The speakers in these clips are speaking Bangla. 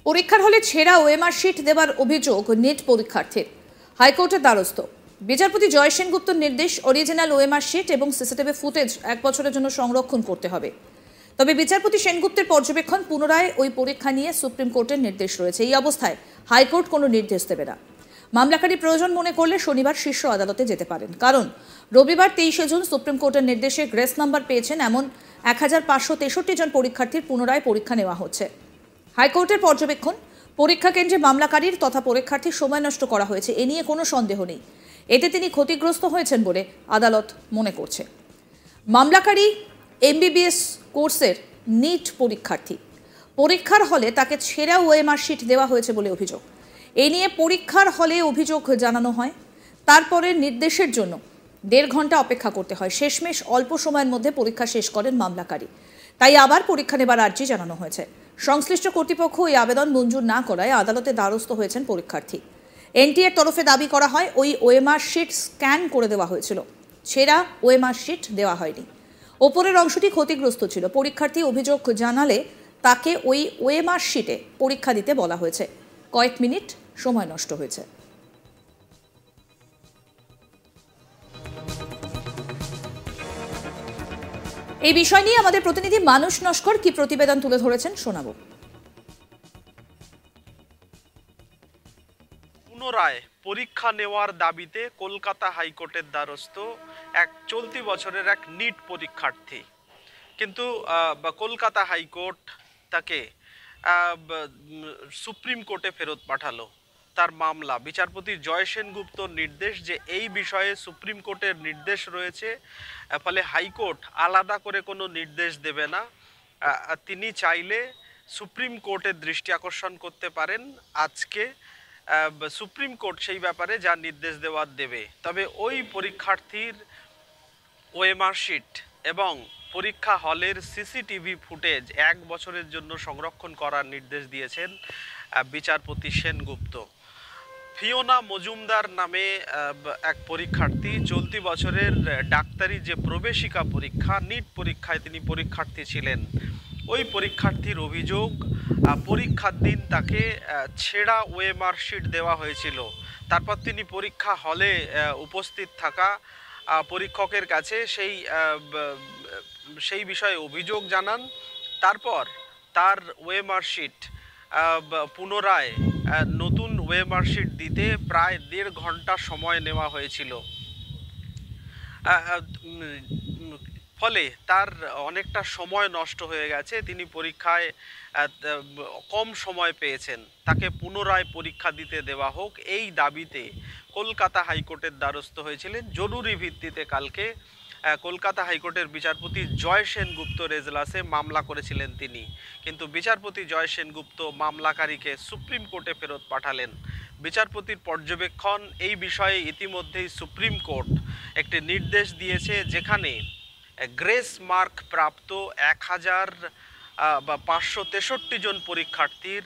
পরীক্ষার হলে ছেঁড়া ওএমআর শিট দেওয়ার অভিযোগ নিট পরীক্ষার্থীর। হাইকোর্টের দ্বারস্থ বিচারপতি জয় সেনগুপ্তর নির্দেশ, অরিজিনাল ওএমআর শিট এবং সিসিটিভি ফুটেজ 1 বছরের জন্য সংরক্ষণ করতে হবে। তবে বিচারপতি সেনগুপ্তের পর্যবেক্ষণ পুনরায় ওই পরীক্ষা নিয়ে সুপ্রিম কোর্টের নির্দেশ রয়েছে। এই অবস্থায় হাইকোর্ট কোনো নির্দেশ দেবে না। মামলাকারী প্রয়োজন মনে করলে শনিবার শীর্ষ আদালতে যেতে পারেন, কারণ রবিবার 23শে জুন সুপ্রিম কোর্টের নির্দেশে গ্রেস নাম্বার পেয়েছেন এমন 1563 জন পরীক্ষার্থীর পুনরায় পরীক্ষা নেওয়া হচ্ছে। হাইকোর্টের পর্যবেক্ষণ, পরীক্ষা কেন্দ্রে মামলাকারীর তথা পরীক্ষার্থীর সময় নষ্ট করা হয়েছে, এ নিয়ে কোনো সন্দেহ নেই। এতে তিনি ক্ষতিগ্রস্ত হয়েছেন বলে আদালত মনে করছে। মামলাকারী এমবিবিএস কোর্সের নিট পরীক্ষার্থী। পরীক্ষার হলে তাকে ছেঁড়া ওএমআর শিট দেওয়া হয়েছে বলে অভিযোগ। এ নিয়ে পরীক্ষার হলে অভিযোগ জানানো হয়, তারপরে নির্দেশের জন্য 1.5 ঘন্টা অপেক্ষা করতে হয়। শেষমেশ অল্প সময়ের মধ্যে পরীক্ষা শেষ করেন মামলাকারী, তাই আবার পরীক্ষা নেবার আর্জি জানানো হয়েছে। সংশ্লিষ্ট কর্তৃপক্ষ ওই আবেদন মঞ্জুর না করায় আদালতে দ্বারস্থ হয়েছেন পরীক্ষার্থী। এনটিএর তরফে দাবি করা হয় ওই ওএমআর শিট স্ক্যান করে দেওয়া হয়েছিল, ছেঁড়া ওএমআর শিট দেওয়া হয়নি। ওপরের অংশটি ক্ষতিগ্রস্ত ছিল। পরীক্ষার্থী অভিযোগ জানালে তাকে ওই ওএমআর শিটে পরীক্ষা দিতে বলা হয়েছে। কয়েক মিনিট সময় নষ্ট হয়েছে। এই বিষয় নিয়ে আমাদের প্রতিনিধি মানুষ নস্কর কি প্রতিবেদন তুলে ধরেছেন শোনাবো। পুনরায় পরীক্ষা নেওয়ার দাবিতে কলকাতা হাইকোর্টের দ্বারস্থ এক চলতি বছরের এক নিট পরীক্ষার্থী, কিন্তু কলকাতা হাইকোর্ট তাকে সুপ্রিম কোর্টে ফেরত পাঠালো। তার মামলা বিচারপতি জয় সেনগুপ্তর নির্দেশ যে এই বিষয়ে সুপ্রিম কোর্টের নির্দেশ রয়েছে, ফলে হাইকোর্ট আলাদা করে কোনো নির্দেশ দেবে না। তিনি চাইলে সুপ্রিম কোর্টের দৃষ্টি আকর্ষণ করতে পারেন। আজকে সুপ্রিম কোর্ট সেই ব্যাপারে যা নির্দেশ দেওয়ার দেবে। তবে ওই পরীক্ষার্থীর ওএমআর শিট এবং পরীক্ষা হলের সিসিটিভি ফুটেজ 1 বছরের জন্য সংরক্ষণ করার নির্দেশ দিয়েছেন বিচারপতি সেনগুপ্ত। ফিওনা মজুমদার নামে এক পরীক্ষার্থী, চলতি বছরের ডাক্তারি যে প্রবেশিকা পরীক্ষা নিট পরীক্ষায় তিনি পরীক্ষার্থী ছিলেন। ওই পরীক্ষার্থীর অভিযোগ, পরীক্ষার দিন তাকে ছেঁড়া ওএমআর শিট দেওয়া হয়েছিল। তারপর তিনি পরীক্ষা হলে উপস্থিত থাকা পরীক্ষকের কাছে সেই বিষয়ে অভিযোগ জানান। তারপর তার ওএমআর শিট পুনরায় নতুন ওএমআর শিট দিতে প্রায় 1.5 ঘন্টা সময় নেওয়া হয়েছিল। ফলে তার অনেকটা সময় নষ্ট হয়ে গেছে। তিনি পরীক্ষায় কম সময় পেয়েছেন। তাকে পুনরায় পরীক্ষা দিতে দেওয়া হোক, এই দাবিতে কলকাতা হাইকোর্টের দ্বারস্থ হয়েছিলেন। জরুরি ভিত্তিতে কালকে কলকাতা হাইকোর্টের বিচারপতি জয় সেনগুপ্তর এজলাসে মামলা করেছিলেন তিনি, কিন্তু বিচারপতি জয় সেনগুপ্ত মামলাকারীকে সুপ্রিম কোর্টে ফেরত পাঠালেন। বিচারপতির পর্যবেক্ষণ, এই বিষয়ে ইতিমধ্যেই সুপ্রিম কোর্ট একটি নির্দেশ দিয়েছে, যেখানে গ্রেস মার্ক প্রাপ্ত 1563 জন পরীক্ষার্থীর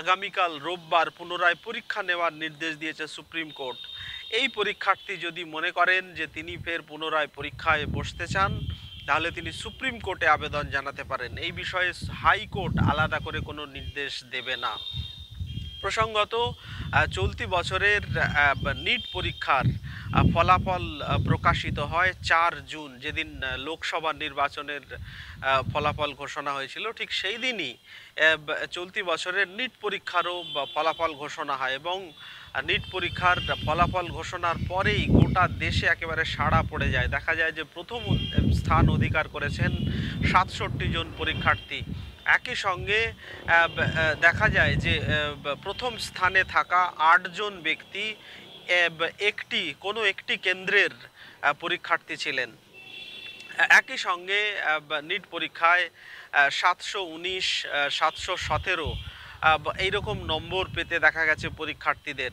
আগামীকাল রোববার পুনরায় পরীক্ষা নেওয়ার নির্দেশ দিয়েছে সুপ্রিম কোর্ট। এই পরীক্ষার্থী যদি মনে করেন যে তিনি ফের পুনরায় পরীক্ষায় বসতে চান, তাহলে তিনি সুপ্রিম কোর্টে আবেদন জানাতে পারেন। এই বিষয়ে হাইকোর্ট আলাদা করে কোনো নির্দেশ দেবে না। প্রসঙ্গত, চলতি বছরের নিট পরীক্ষার ফলাফল প্রকাশিত হয় 4 জুন, যেদিন লোকসভা নির্বাচনের ফলাফল ঘোষণা হয়েছিল। ঠিক সেই দিনই চলতি বছরের নিট পরীক্ষারও ফলাফল ঘোষণা হয়, এবং নিট পরীক্ষার ফলাফল ঘোষণার পরেই গোটা দেশে একেবারে সাড়া পড়ে যায়। দেখা যায় যে প্রথম স্থান অধিকার করেছেন 67 জন পরীক্ষার্থী। একই সঙ্গে দেখা যায় যে প্রথম স্থানে থাকা 8 জন ব্যক্তি কোনো একটি কেন্দ্রের পরীক্ষার্থী ছিলেন। একই সঙ্গে নিট পরীক্ষায় 719, 717 এইরকম নম্বর পেতে দেখা গেছে পরীক্ষার্থীদের।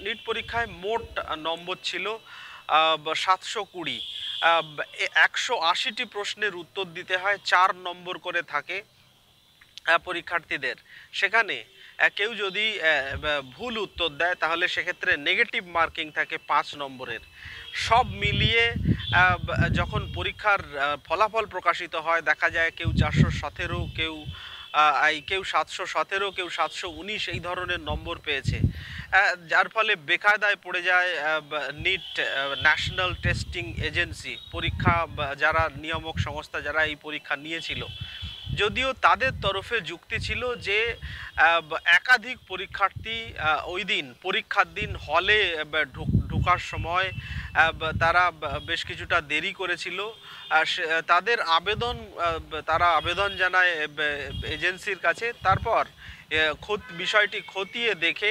নিট পরীক্ষায় মোট নম্বর ছিল 720। 180টি প্রশ্নের উত্তর দিতে হয়, 4 নম্বর করে থাকে পরীক্ষার্থীদের। সেখানে কেউ যদি ভুল উত্তর দেয় তাহলে সেক্ষেত্রে নেগেটিভ মার্কিং থাকে 5 নম্বরের। সব মিলিয়ে যখন পরীক্ষার ফলাফল প্রকাশিত হয় দেখা যায় কেউ 417, কেউ কেউ 717, কেউ 719 এই ধরনের নম্বর পেয়েছে, যার ফলে বেকায়দায় পড়ে যায় নিট, ন্যাশনাল টেস্টিং এজেন্সি, পরীক্ষা যারা নিয়ামক সংস্থা যারা এই পরীক্ষা নিয়েছিল। যদিও তাদের তরফে যুক্তি ছিল যে একাধিক পরীক্ষার্থী ওই দিন পরীক্ষার দিন হলে ঢোকার সময় তারা বেশ কিছুটা দেরি করেছিল। তারা আবেদন জানায় এজেন্সির কাছে। তারপর বিষয়টি খতিয়ে দেখে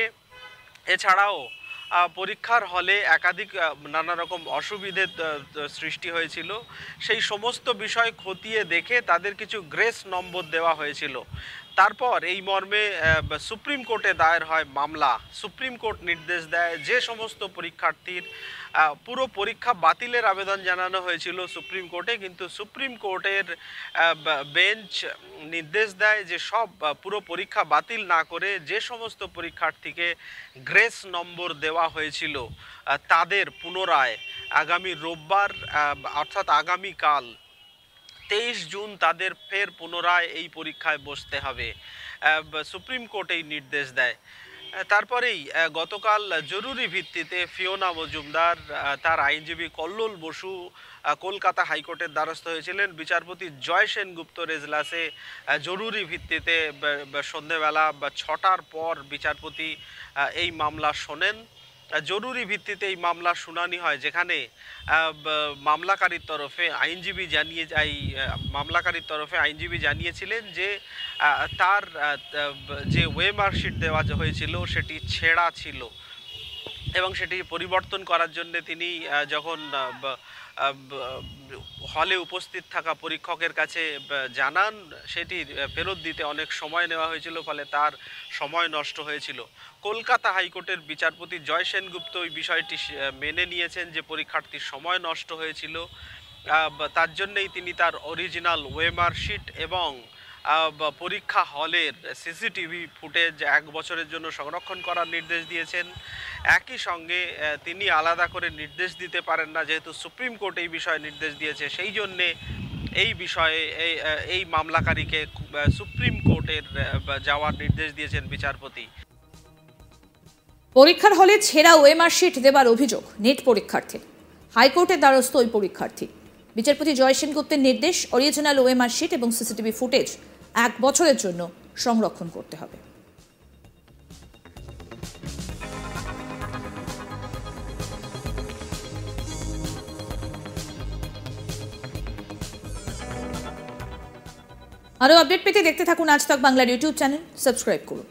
এছাড়াও পরীক্ষার হলে একাধিক নানা রকম অসুবিধে সৃষ্টি হয়েছিল, সেই সমস্ত বিষয় খতিয়ে দেখে তাদের কিছু গ্রেস নম্বর দেওয়া হয়েছিল। তারপর এই মর্মে সুপ্রিম কোর্টে দায়ের হয় মামলা। সুপ্রিম কোর্ট নির্দেশ দেয় যে সমস্ত পরীক্ষার্থীর পুরো পরীক্ষা বাতিলের আবেদন জানানো হয়েছিল সুপ্রিম কোর্টে, কিন্তু সুপ্রিম কোর্টের বেঞ্চ নির্দেশ দেয় যে পুরো পরীক্ষা বাতিল না করে যে সমস্ত পরীক্ষার্থীকে গ্রেস নম্বর দেওয়া হয়েছিল তাদের পুনরায় আগামী রোববার অর্থাৎ আগামীকাল 23 জুন তাদের ফের পুনরায় এই পরীক্ষায় বসতে হবে। সুপ্রিম কোর্ট এই নির্দেশ দেয়। তারপরেই গতকাল জরুরি ভিত্তিতে ফিওনা মজুমদার, তার আইনজীবী কল্লোল বসু কলকাতা হাইকোর্টের দ্বারস্থ হয়েছিলেন। বিচারপতি জয় সেনগুপ্তর এজলাসে জরুরি ভিত্তিতে সন্ধেবেলা 6টার পর বিচারপতি এই মামলা শোনেন। জরুরি ভিত্তিতে এই মামলার শুনানি হয়, যেখানে মামলাকারীর তরফে আইনজীবী জানিয়েছিলেন যে তার যে ওয়ে মার্কশিট দেওয়া হয়েছিল সেটি ছেঁড়া ছিল এবং সেটি পরিবর্তন করার জন্য তিনি যখন হলে উপস্থিত থাকা পরীক্ষকের কাছে জানান, সেটি ফেরত দিতে অনেক সময় নেওয়া হয়েছিল, ফলে তার সময় নষ্ট হয়েছিল। কলকাতা হাইকোর্টের বিচারপতি জয় সেনগুপ্ত এই বিষয়টি মেনে নিয়েছেন যে পরীক্ষার্থীর সময় নষ্ট হয়েছিল, তার জন্যই তিনি তার অরিজিনাল ওয়ে মার্কশিট এবং পরীক্ষা হলের সিসিটিভি ফুটেজ 1 বছরের জন্য সংরক্ষণ করার নির্দেশ দিয়েছেন। একই সঙ্গে তিনি আলাদা করে নির্দেশ দিতে পারেন না, যেহেতু সুপ্রিম কোর্ট এই বিষয়ে নির্দেশ দিয়েছে, সেই জন্যে এই বিষয়ে এই মামলাকারীকে সুপ্রিম কোর্টের যাওয়ার নির্দেশ দিয়েছেন বিচারপতি। পরীক্ষার হলে ছেঁড়া ওয়ে মার্কশিট দেবার অভিযোগ নিট পরীক্ষার্থীর। হাইকোর্টের দ্বারস্থ ওই পরীক্ষার্থী। বিচারপতি জয় সেনগুপ্তের নির্দেশ, অরিজিনাল ওয়ে মার্কশিট এবং সিসিটিভি ফুটেজ 1 বছরের জন্য সংরক্ষণ করতে হবে। আরও আপডেট পেতে দেখতে থাকুন আজ তাক বাংলার ইউটিউব চ্যানেল, সাবস্ক্রাইব করুন।